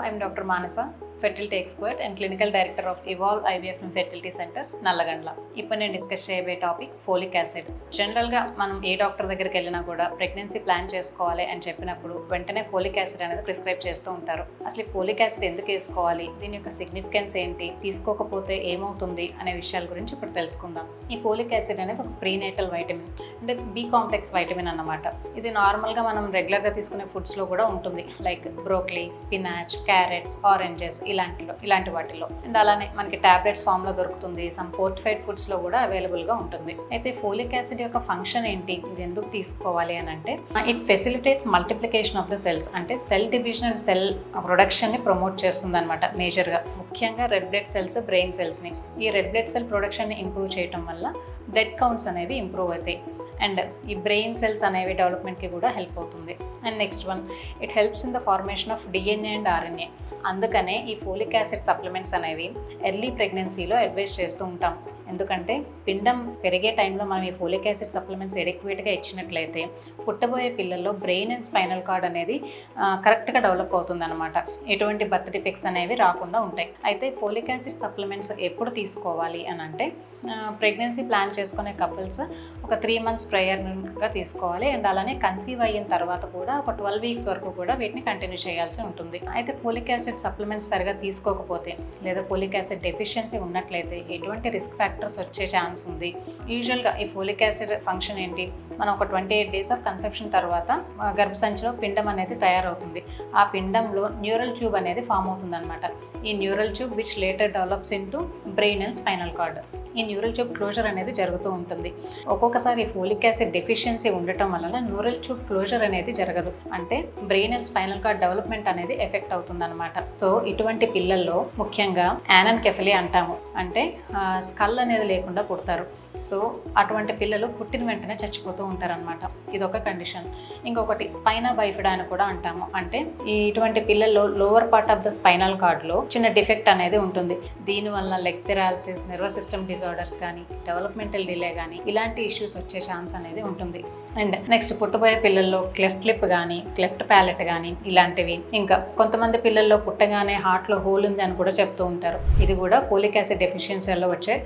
I'm Dr. Manasa, fertility expert and clinical director of Evolve IVF and Fertility Center, Nallagandla. ఇప్పుడు నేను discuss చేయబోయే topic folic acid. జనరల్గా మనం ఏ doctor దగ్గరికి వెళ్ళినా కూడా ప్రెగ్నెన్సీ ప్లాన్ చేసుకోవాలి అని చెప్పినప్పుడు వెంటనే ఫోలిక్ యాసిడ్ అనేది ప్రిస్క్రైబ్ చేస్తూ ఉంటారు. అసలు ఈ ఫోలిక్ యాసిడ్ ఎందుకు వేసుకోవాలి, దీని యొక్క సిగ్నిఫికెన్స్ ఏంటి, తీసుకోకపోతే ఏమవుతుంది అనే విషయాల గురించి ఇప్పుడు తెలుసుకుందాం. ఈ ఫోలిక్ యాసిడ్ అనేది ఒక ప్రీనేటల్ వైటమిన్, అంటే బి కాంప్లెక్స్ వైటమిన్ అన్నమాట. ఇది నార్మల్గా మనం రెగ్యులర్గా తీసుకునే ఫుడ్స్లో కూడా ఉంటుంది, like broccoli, spinach, carrots, oranges ఇలాంటి వాటిల్లో. అండ్ అలానే మనకి టాబ్లెట్స్ ఫామ్లో దొరుకుతుంది, సమ్ ఫోర్టిఫైడ్ ఫుడ్స్లో కూడా అవైలబుల్గా ఉంటుంది. అయితే ఫోలిక్ యాసిడ్ యొక్క ఫంక్షన్ ఏంటి, ఇది ఎందుకు తీసుకోవాలి అని అంటే, it facilitates multiplication of the cells, అంటే సెల్ డివిజన్ అండ్ సెల్ ప్రొడక్షన్ని ప్రమోట్ చేస్తుంది అనమాట. మేజర్గా ముఖ్యంగా రెడ్ బ్లడ్ సెల్స్, బ్రెయిన్ సెల్స్ని, ఈ రెడ్ బ్లడ్ సెల్ ప్రొడక్షన్ని ఇంప్రూవ్ చేయడం వల్ల బ్లడ్ కౌంట్స్ అనేవి ఇంప్రూవ్ అవుతాయి. అండ్ ఈ బ్రెయిన్ సెల్స్ అనేవి డెవలప్మెంట్కి కూడా హెల్ప్ అవుతుంది. And next one, it helps in the formation of DNA and RNA. అందుకనే ఈ ఫోలిక్ యాసిడ్ సప్లిమెంట్స్ అనేవి ఎర్లీ ప్రెగ్నెన్సీలో అడ్వైస్ చేస్తూ ఉంటాం. ఎందుకంటే పిండం పెరిగే టైంలో మనం ఈ ఫోలిక్ యాసిడ్ సప్లిమెంట్స్ ఎడిక్వేట్గా ఇచ్చినట్లయితే పుట్టబోయే పిల్లల్లో బ్రెయిన్ అండ్ స్పైనల్ కార్డ్ అనేది కరెక్ట్గా డెవలప్ అవుతుంది అనమాట. ఎటువంటి బర్త్ డిఫెక్ట్స్ అనేవి రాకుండా ఉంటాయి. అయితే ఫోలిక్ యాసిడ్ సప్లిమెంట్స్ ఎప్పుడు తీసుకోవాలి అని అంటే, ప్రెగ్నెన్సీ ప్లాన్ చేసుకునే కపుల్స్ ఒక 3 months ప్రయర్గా తీసుకోవాలి. అండ్ అలానే కన్సీవ్ అయిన తర్వాత కూడా ఒక 12 weeks వరకు కూడా వీటిని కంటిన్యూ చేయాల్సి ఉంటుంది. అయితే ఫోలిక్ యాసిడ్ సప్లిమెంట్స్ సరిగా తీసుకోకపోతే లేదా ఫోలిక్ యాసిడ్ డెఫిషియన్సీ ఉన్నట్లయితే ఎటువంటి రిస్క్ ఫ్యాక్టర్స్ వచ్చే ఛాన్స్ ఉంది. యూజువల్గా ఈ ఫోలిక్ యాసిడ్ ఫంక్షన్ ఏంటి, మనం ఒక 28 days ఆఫ్ కన్సెప్షన్ తర్వాత గర్భసంచిలో పిండం అనేది తయారవుతుంది. ఆ పిండంలో న్యూరల్ ట్యూబ్ అనేది ఫామ్ అవుతుంది అనమాట. ఈ neural tube which later develops into brain and spinal cord. ఈ న్యూరల్ ట్యూబ్ క్లోజర్ అనేది జరుగుతూ ఉంటుంది. ఒక్కొక్కసారి ఫోలిక్ యాసిడ్ డెఫిషియన్సీ ఉండటం వలన న్యూరల్ ట్యూబ్ క్లోజర్ అనేది జరగదు, అంటే brain and spinal cord development అనేది ఎఫెక్ట్ అవుతుంది అనమాట. సో ఇటువంటి పిల్లల్లో ముఖ్యంగా యానెన్కెఫలీ అంటాము, అంటే స్కల్ అనేది లేకుండా పుడతారు. సో అటువంటి పిల్లలు పుట్టిన వెంటనే చచ్చిపోతూ ఉంటారనమాట. ఇదొక కండిషన్. ఇంకొకటి స్పైనా బైఫిడా అని కూడా అంటాము, అంటే ఇటువంటి పిల్లల్లో lower part of the spinal కార్డ్లో చిన్న డిఫెక్ట్ అనేది ఉంటుంది. దీనివల్ల leg paralysis, nervous system disorders కానీ, డెవలప్మెంటల్ డిలే కానీ ఇలాంటి ఇష్యూస్ వచ్చే ఛాన్స్ అనేది ఉంటుంది. అండ్ నెక్స్ట్, పుట్టబోయే పిల్లల్లో క్లెఫ్ట్ లిప్ కానీ, క్లెఫ్ట్ ప్యాలెట్ కానీ ఇలాంటివి. ఇంకా కొంతమంది పిల్లల్లో పుట్టగానే హార్ట్లో హోల్ ఉంది అని కూడా చెప్తూ ఉంటారు. ఇది కూడా ఫోలిక్ యాసిడ్ డెఫిషియన్సీ వల్ల వచ్చే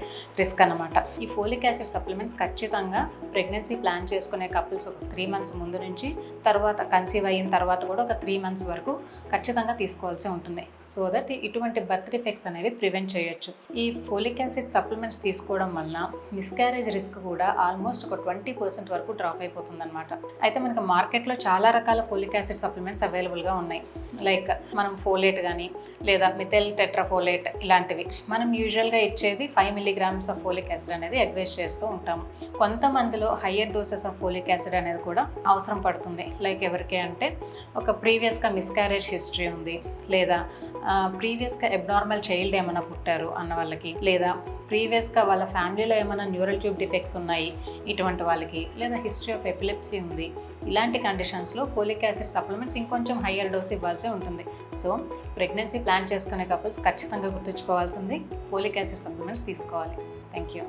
రిస్క్ అనమాట. ఈ ఫోలిక్ యాసిడ్ సప్లిమెంట్స్ ఖచ్చితంగా ప్రెగ్నెన్సీ ప్లాన్ చేసుకునే కపుల్స్ ఒక 3 months ముందు నుంచి, తర్వాత కన్సీవ్ అయిన తర్వాత కూడా ఒక 3 months వరకు ఖచ్చితంగా తీసుకోవాల్సి ఉంటుంది. సో దట్ ఇటువంటి బర్త్ డిఫెక్ట్స్ అనేవి ప్రివెంట్ చేయొచ్చు. ఈ ఫోలిక్ యాసిడ్ సప్లిమెంట్స్ తీసుకోవడం వల్ల మిస్క్యారేజ్ రిస్క్ కూడా ఆల్మోస్ట్ ఒక 20% వరకు డ్రాప్ అయిపోతుంది అనమాట. అయితే మనకి మార్కెట్లో చాలా రకాల ఫోలిక్ యాసిడ్ సప్లిమెంట్స్ అవైలబుల్గా ఉన్నాయి. లైక్ మనం ఫోలేట్ కానీ లేదా మిథైల్ టెట్రాఫోలేట్ ఇలాంటివి. మనం యూజువల్గా ఇచ్చేది 5 milligrams ఆఫ్ ఫోలిక్ యాసిడ్ అనేది అడ్వైస్ చేస్తూ ఉంటాము. కొంతమందిలో higher doses of folic acid అనేది కూడా అవసరం పడుతుంది. లైక్ ఎవరికి అంటే, ఒక ప్రీవియస్గా మిస్క్యారేజ్ హిస్టరీ ఉంది, లేదా ప్రీవియస్గా అబ్నార్మల్ చైల్డ్ ఏమైనా పుట్టారు అన్న వాళ్ళకి, లేదా ప్రీవియస్గా వాళ్ళ ఫ్యామిలీలో ఏమైనా న్యూరల్ ట్యూబ్ డిఫెక్ట్స్ ఉన్నాయి ఇటువంటి వాళ్ళకి, లేదా హిస్టరీ ఆఫ్ ఎపిలెప్సీ ఉంది. ఇలాంటి కండిషన్స్లో ఫోలిక్ యాసిడ్ సప్లిమెంట్స్ ఇంకొంచెం హయ్యర్ డోస్ ఇవ్వాల్సి ఉంటుంది. సో ప్రెగ్నెన్సీ ప్లాన్ చేసుకునే కపుల్స్ ఖచ్చితంగా గుర్తుంచుకోవాల్సింది ఫోలిక్ యాసిడ్ సప్లిమెంట్స్ తీసుకోవాలి. Thank you.